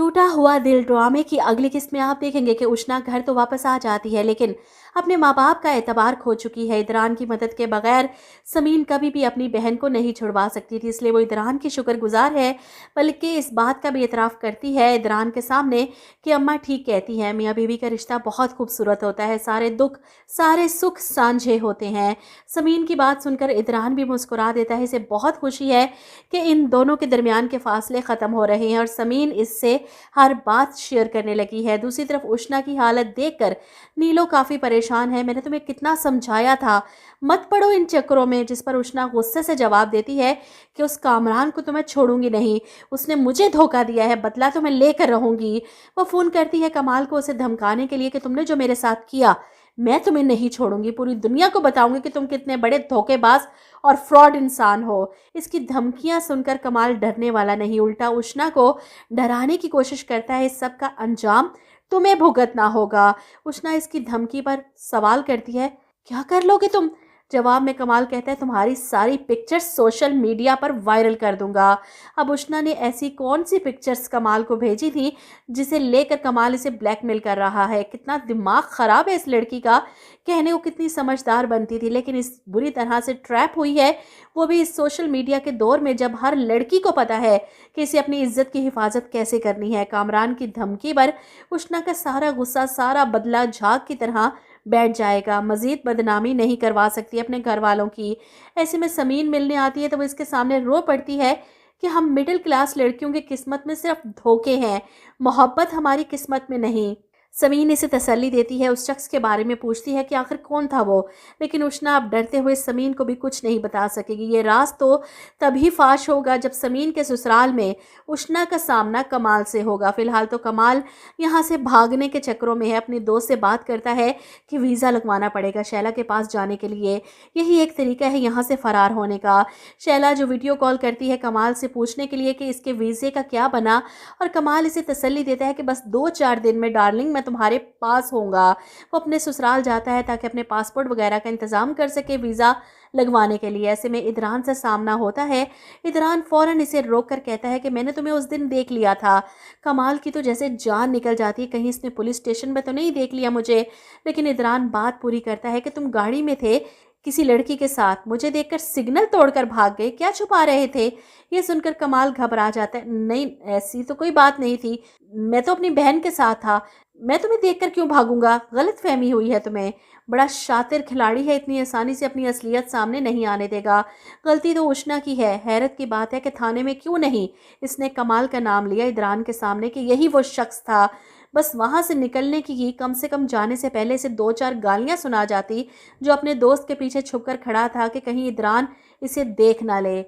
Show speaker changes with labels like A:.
A: टूटा हुआ दिल ड्रामे की अगली किस्त में आप देखेंगे कि उष्णा घर तो वापस आ जाती है, लेकिन अपने माँ बाप का एतबार खो चुकी है। इदरान की मदद के बगैर समीन कभी भी अपनी बहन को नहीं छुड़वा सकती थी, इसलिए वो इदरान की शुक्रगुजार है। बल्कि इस बात का भी एतराफ़ करती है इदरान के सामने कि अम्मा ठीक कहती हैं, मियाँ बीवी का रिश्ता बहुत खूबसूरत होता है, सारे दुख सारे सुख साझे होते हैं। समीन की बात सुनकर इदरान भी मुस्कुरा देता है। इसे बहुत खुशी है कि इन दोनों के दरमियान के फासले ख़त्म हो रहे हैं और समीन इससे हर बात शेयर करने लगी है। दूसरी तरफ उष्णा की हालत देखकर नीलो काफ़ी परेशान है। मैंने तुम्हें कितना समझाया था, मत पड़ो इन चक्करों में। जिस पर उष्णा गुस्से से जवाब देती है कि उस कामरान को तो मैं छोड़ूंगी नहीं, उसने मुझे धोखा दिया है, बदला तो मैं लेकर रहूंगी। वो फ़ोन करती है कमाल को उसे धमकाने के लिए कि तुमने जो मेरे साथ किया मैं तुम्हें नहीं छोड़ूंगी, पूरी दुनिया को बताऊंगी कि तुम कितने बड़े धोखेबाज और फ्रॉड इंसान हो। इसकी धमकियां सुनकर कमाल डरने वाला नहीं, उल्टा उष्णा को डराने की कोशिश करता है। इस सब का अंजाम तुम्हें भुगतना होगा। उष्णा इसकी धमकी पर सवाल करती है, क्या कर लोगे तुम? जवाब में कमाल कहता है, तुम्हारी सारी पिक्चर्स सोशल मीडिया पर वायरल कर दूंगा। अब उष्णा ने ऐसी कौन सी पिक्चर्स कमाल को भेजी थी जिसे लेकर कमाल इसे ब्लैकमेल कर रहा है? कितना दिमाग खराब है इस लड़की का। कहने को कितनी समझदार बनती थी, लेकिन इस बुरी तरह से ट्रैप हुई है, वो भी इस सोशल मीडिया के दौर में जब हर लड़की को पता है कि इसे अपनी इज्जत की हिफाजत कैसे करनी है। कामरान की धमकी पर उष्णा का सारा गुस्सा, सारा बदला झाग की तरह बैठ जाएगा। मजीद बदनामी नहीं करवा सकती अपने घर वालों की। ऐसे में समीन मिलने आती है तो वो इसके सामने रो पड़ती है कि हम मिडिल क्लास लड़कियों की किस्मत में सिर्फ धोखे हैं, मोहब्बत हमारी किस्मत में नहीं। समीन इसे तसल्ली देती है, उस शख्स के बारे में पूछती है कि आखिर कौन था वो, लेकिन उष्णा अब डरते हुए समीन को भी कुछ नहीं बता सकेगी। ये राज तो तभी फाश होगा जब समीन के ससुराल में उष्णा का सामना कमाल से होगा। फिलहाल तो कमाल यहाँ से भागने के चक्करों में है। अपने दोस्त से बात करता है कि वीज़ा लगवाना पड़ेगा शैला के पास जाने के लिए, यही एक तरीका है यहाँ से फ़रार होने का। शैला जो वीडियो कॉल करती है कमाल से पूछने के लिए कि इसके वीज़े का क्या बना, और कमाल इसे तसल्ली देता है कि बस 2-4 दिन में डार्लिंग मैं तुम्हारे पास होऊंगा। वो अपने ससुराल जाता है ताकि अपने पासपोर्ट वगैरह का इंतज़ाम कर सके वीज़ा लगवाने के लिए। ऐसे में इदरान से सामना होता है। इदरान फ़ौरन इसे रोक कर कहता है कि मैंने तुम्हें उस दिन देख लिया था। कमाल की तो जैसे जान निकल जाती है, कहीं इसने पुलिस स्टेशन में तो नहीं देख लिया मुझे। लेकिन इदरान बात पूरी करता है कि तुम गाड़ी में थे किसी लड़की के साथ, मुझे देखकर सिग्नल तोड़कर भाग गए, क्या छुपा रहे थे? ये सुनकर कमाल घबरा जाता है, नहीं ऐसी तो कोई बात नहीं थी, मैं तो अपनी बहन के साथ था, मैं तुम्हें देखकर क्यों भागूंगा? गलतफहमी हुई है तुम्हें। बड़ा शातिर खिलाड़ी है, इतनी आसानी से अपनी असलियत सामने नहीं आने देगा। गलती तो उष्णा की है। हैरत की बात है कि थाने में क्यों नहीं इसने कमाल का नाम लिया इदरान के सामने कि यही वो शख्स था। बस वहाँ से निकलने की कम से कम जाने से पहले इसे 2-4 गालियाँ सुना जाती, जो अपने दोस्त के पीछे छुपकर खड़ा था कि कहीं इदरान इसे देख ना ले।